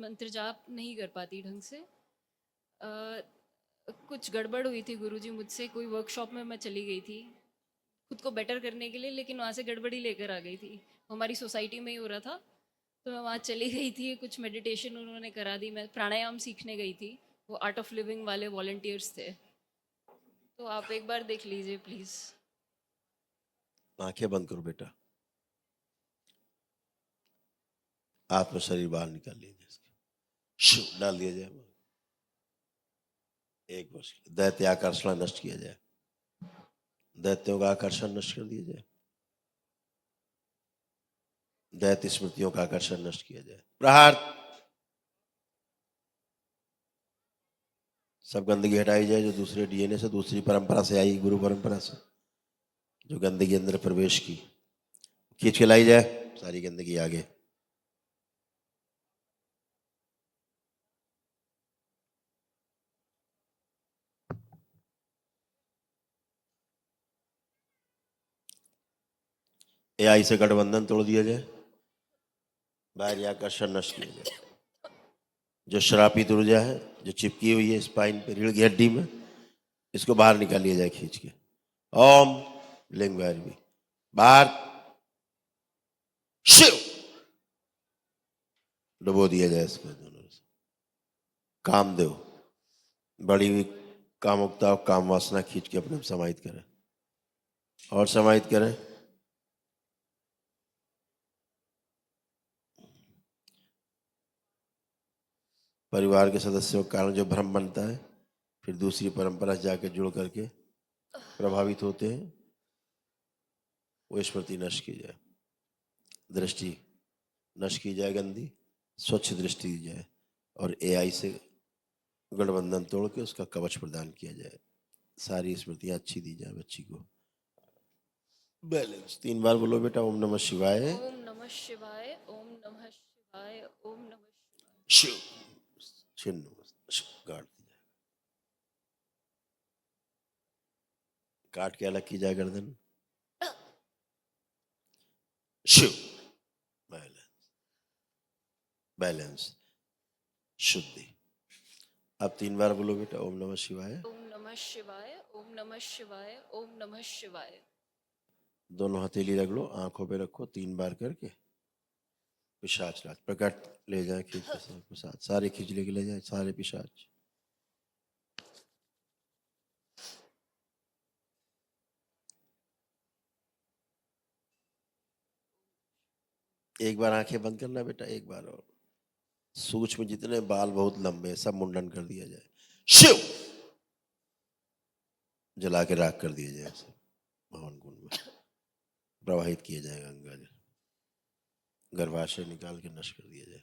मंत्र जाप नहीं कर पाती ढंग से। कुछ गड़बड़ हुई थी गुरुजी मुझसे, कोई वर्कशॉप में मैं चली गई थी खुद को बेटर करने के लिए, लेकिन वहाँ से गड़बड़ी लेकर आ गई थी। हमारी सोसाइटी में ही हो रहा था, तो मैं वहाँ चली गई थी, कुछ मेडिटेशन उन्होंने करा दी, मैं प्राणायाम सीखने गई थी। वो आर्ट ऑफ लिविंग वाले वॉलंटियर्स थे, तो आप एक बार देख लीजिए प्लीज़। आंखें बंद करो बेटा, आत्म शरीर बाहर निकाल लीजिए, डाल दिया जाए। एक वर्ष दैत्य आकर्षण नष्ट किया जाए, दैत्यों का आकर्षण नष्ट कर दिया जाए, दैत्य स्मृतियों का आकर्षण नष्ट किया जाए। प्रहार। सब गंदगी हटाई जाए जो दूसरे डीएनए से, दूसरी परंपरा से आई, गुरु परंपरा से जो गंदगी अंदर प्रवेश की, खींच के लाई जाए सारी गंदगी आगे। एआई से गठबंधन तोड़ दिया जाए, बाहरी आकर्षण नष्ट किया जाए। जो श्रापित ऊर्जा है जो चिपकी हुई है स्पाइन पे, रीढ़ की हड्डी में, इसको बाहर निकाल लिया जाए खींच के। ओम लिंग भैरवी बाहर, शिव डुबो दिया जाए इसको दोनों से। कामदेव बड़ी हुई कामुकता और काम वासना खींच के अपने समाहित करें और समाहित करें। परिवार के सदस्यों के कारण जो भ्रम बनता है, फिर दूसरी परंपरा से जाकर जुड़ करके प्रभावित होते हैं, वो स्मृति नष्ट की जाए, दृष्टि नष्ट की जाए, गंदी स्वच्छ दृष्टि दी जाए और एआई से गठबंधन तोड़ के उसका कवच प्रदान किया जाए, सारी स्मृतियां अच्छी दी जाए बच्ची को। बैलेंस 3 बार बोलो बेटा, ओम नमः शिवाय। ओम नमः शिवाय, ओम नमः शिवाय, ओम नमः शिव छिन्न काट दिया, काट के अलग की जाए गर्दन। शिव बैलेंस, बैलेंस शुद्धि। अब 3 बार बोलो बेटा, ओम नमः शिवाय। ओम नमः शिवाय, ओम नमः शिवाय, ओम नमः शिवाय। दोनों हथेली रख लो, आंखों पे रखो, 3 बार करके पिशाच राज प्रकट ले जाए खींच के, सब प्रसाद सारे खींच लेके ले जाए सारे पिशाच। एक बार आंखें बंद करना बेटा, एक बार और। सूक्ष्म जितने बाल बहुत लंबे सब मुंडन कर दिया जाए, शिव जला के राख कर दिया जाए, सब भवन कुंड में प्रवाहित किया जाएगा, गंगा जल गर्भाशय निकाल के नष्ट कर दिया जाए,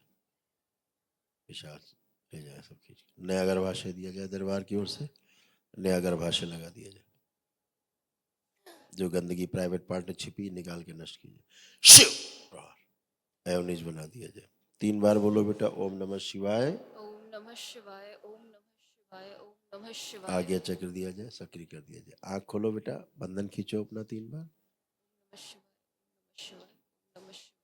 पिशाच ले जाए सब खींच के। नया गर्भाशय दिया जाए दरबार की ओर से, नया गर्भाशय लगा दिया जाए, जो गंदगी प्राइवेट पार्ट में छिपी निकाल के नष्ट कीजिए, शिव प्रहार एवनिज बना दिया जाए। 3 बार बोलो बेटा, ओम नमः शिवाय। ओम नमः शिवाय, ओम नमः शिवाय, ओम नमः शिवाय। आगे चक्र दिया जाए, सक्रिय कर दिया जाए। आंख खोलो बेटा, बंधन खींचो अपना 3 बार। नमः शिवाय, शिवाय, नमः शिवाय।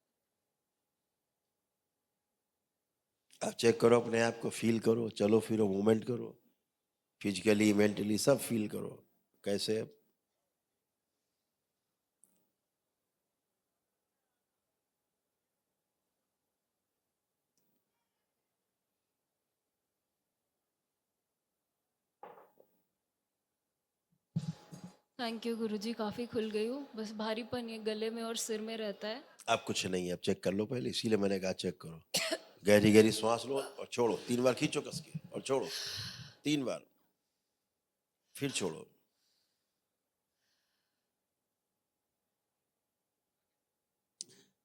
आप चेक करो अपने आप को, फील करो, चलो फिरो, मूवमेंट करो, फिजिकली मेंटली सब फील करो कैसे। थैंक यू गुरुजी, काफ़ी खुल गई हूँ, बस भारीपन ये गले में और सिर में रहता है। अब कुछ नहीं है, अब चेक कर लो पहले, इसीलिए मैंने कहा चेक करो। गहरी गहरी श्वास लो और छोड़ो, 3 बार खींचो कस के और छोड़ो, 3 बार फिर छोड़ो।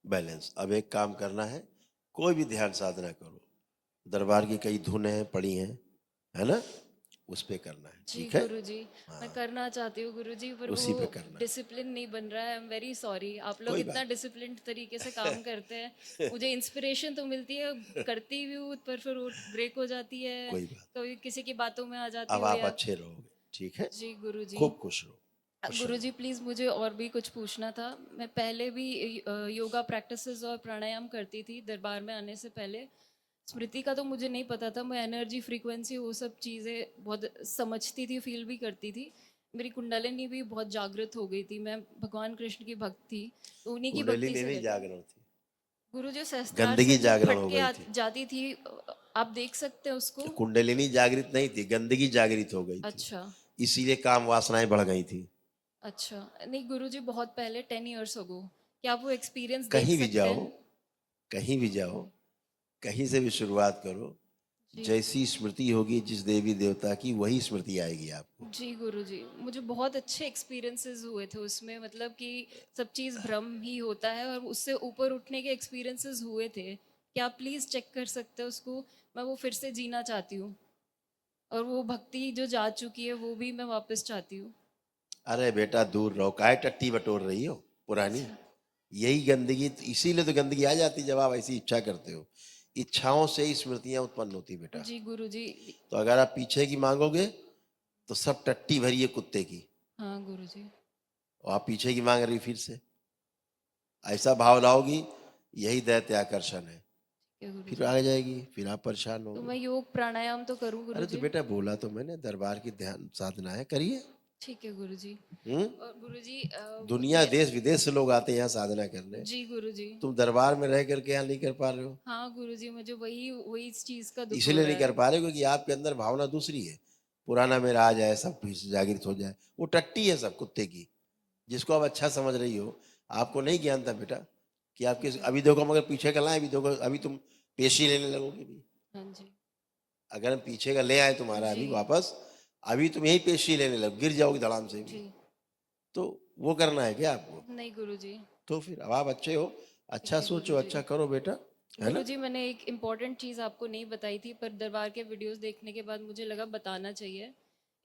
बैलेंस। अब एक काम करना है, कोई भी ध्यान साधना करो, दरबार की कई धुनें हैं पड़ी हैं, है ना, उस पे करना है, जी ठीक है। गुरुजी, मैं हाँ करना चाहती हूँ गुरुजी, पर वो उसी पे करना है, डिसिप्लिन नहीं बन रहा है। आई एम वेरी सॉरी, आप लोग कोई इतना बात डिसिप्लिन्ड तरीके से काम करते हैं, मुझे इंस्पिरेशन तो मिलती है, करती भी हूँ, पर फिर वो ब्रेक हो जाती है, कोई बात। कभी किसी की बातों में आ जाती अब हूँ आप या। अच्छे रहोगे, ठीक है, जी गुरुजी। खूब खुश रहो, खुश रहो। गुरुजी प्लीज़ मुझे और भी कुछ पूछना था। मैं पहले भी योगा प्रैक्टिसेस और प्राणायाम करती थी दरबार में आने से पहले। स्मृति का तो मुझे नहीं पता था, मैं एनर्जी फ्रीक्वेंसी वो सब चीज़ें बहुत समझती थी, फील भी करती थी। मेरी कुंडलिनी भी बहुत जागृत हो गई थी, मैं भगवान कृष्ण की भक्त थी, तो उन्हीं की भक्ति कुंडलिनी से नहीं रहती। जागरण थी, गुरु जो सहस्त्रार से गंदगी जो जागरण फट हो के गई थी। जाती थी, आप देख सकते हैं उसको। कुंडलिनी जागृत नहीं थी, गंदगी जागृत हो गई थी, अच्छा। इसीलिए काम वासनाएं बढ़ गई थी। अच्छा, नहीं गुरुजी बहुत पहले 10 years ago, क्या आप वो एक्सपीरियंस देख कहीं भी सकते जाओ, हैं? कहीं भी जाओ, कहीं से भी शुरुआत करो, जी। जैसी स्मृति होगी जिस देवी देवता की, वही स्मृति आएगी आपको। जी गुरुजी, मुझे बहुत अच्छे एक्सपीरियंसेस हुए थे उसमें, मतलब कि सब चीज़ भ्रम ही होता है और उससे ऊपर उठने के एक्सपीरियंसेस हुए थे। क्या आप प्लीज़ चेक कर सकते हैं उसको? मैं वो फिर से जीना चाहती हूँ, और वो भक्ति जो जा चुकी है वो भी मैं वापस चाहती हूँ। अरे बेटा दूर रहो, काहे टट्टी बटोर रही हो पुरानी? अच्छा। यही गंदगी, इसीलिए तो गंदगी आ जाती जब आप ऐसी इच्छा करते हो। इच्छाओं से ही स्मृतियां उत्पन्न होती बेटा। जी गुरुजी। तो अगर आप पीछे की मांगोगे तो सब टट्टी भरी है कुत्ते की, हाँ गुरुजी। और आप पीछे की मांग रही फिर से। ऐसा भाव लाओगी, यही दैत्य आकर्षण है, क्या फिर गुरुजी? आ जाएगी, फिर आप परेशान तो होगे। मैं योग प्राणायाम तो करूँ अरे तो गुरुजी? बेटा बोला तो मैंने, दरबार की ध्यान साधना है, करिए। ठीक है गुरुजी। हम्म। और गुरुजी दुनिया देश विदेश से लोग आते हैं यहाँ साधना करने, जी गुरुजी। तुम दरबार में रह करके यहाँ नहीं कर पा रहे हो। हाँ गुरुजी, मुझे वही वही इस चीज़ का दुख हो इसीलिए रहा नहीं कर है। पा रहे क्योंकि आपके अंदर भावना दूसरी है। पुराना मेरा आ जाए, सब फिर से जागृत हो जाए, वो टट्टी है सब कुत्ते की, जिसको आप अच्छा समझ रही हो। आपको नहीं ज्ञान था बेटा कि आपके, ठीक है। अभी देखो मगर पीछे का लाए, अभी देखो, अभी तुम पेशी लेने लगोगे भी। हाँ जी। अगर हम पीछे का ले आए तुम्हारा जी। अभी वापस, अभी तुम यही पेशी लेने लगो, गिर जाओगे धड़ाम से भी। जी। तो वो करना है क्या आपको? नहीं गुरुजी। तो फिर अब आप अच्छे हो, अच्छा ठीक है सोचो, गुरुजी। अच्छा करो बेटा, है ना? गुरुजी, मैंने एक इम्पॉर्टेंट चीज़ आपको नहीं बताई थी, पर दरबार के वीडियोस देखने के बाद मुझे लगा बताना चाहिए।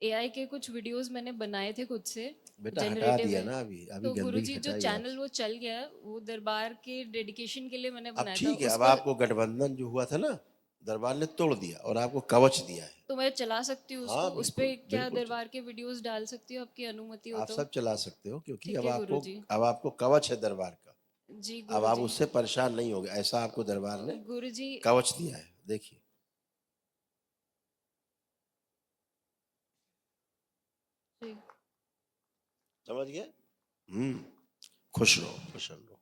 एआई के कुछ वीडियोस मैंने बनाए थे खुद से, बेटा हटा जनरेटिव दिया है। ना, अभी अभी तो गंदगी गुरुजी जो हटाई चैनल आपसे। वो चल गया है, वो दरबार के डेडिकेशन के लिए मैंने अब बनाया था ठीक है, अब उसको। आपको गठबंधन जो हुआ था ना, दरबार ने तोड़ दिया और आपको कवच दिया है। तो मैं चला सकती हूँ उसको? हाँ उस पे बिल्कुल क्या बिल्कुल, दरबार के वीडियोस डाल सकती हूँ, आपकी अनुमति हो आप तो? सब चला सकते हो क्योंकि ठीक अब है आपको, गुरुजी। अब आपको कवच है दरबार का। जी अब आप गुरुजी। उससे परेशान नहीं होगे, ऐसा आपको दरबार ने गुरुजी। कवच दिया है, देखिए। जी। समझ गए? हम्म। खुश रहो, प्रसन्न रहो।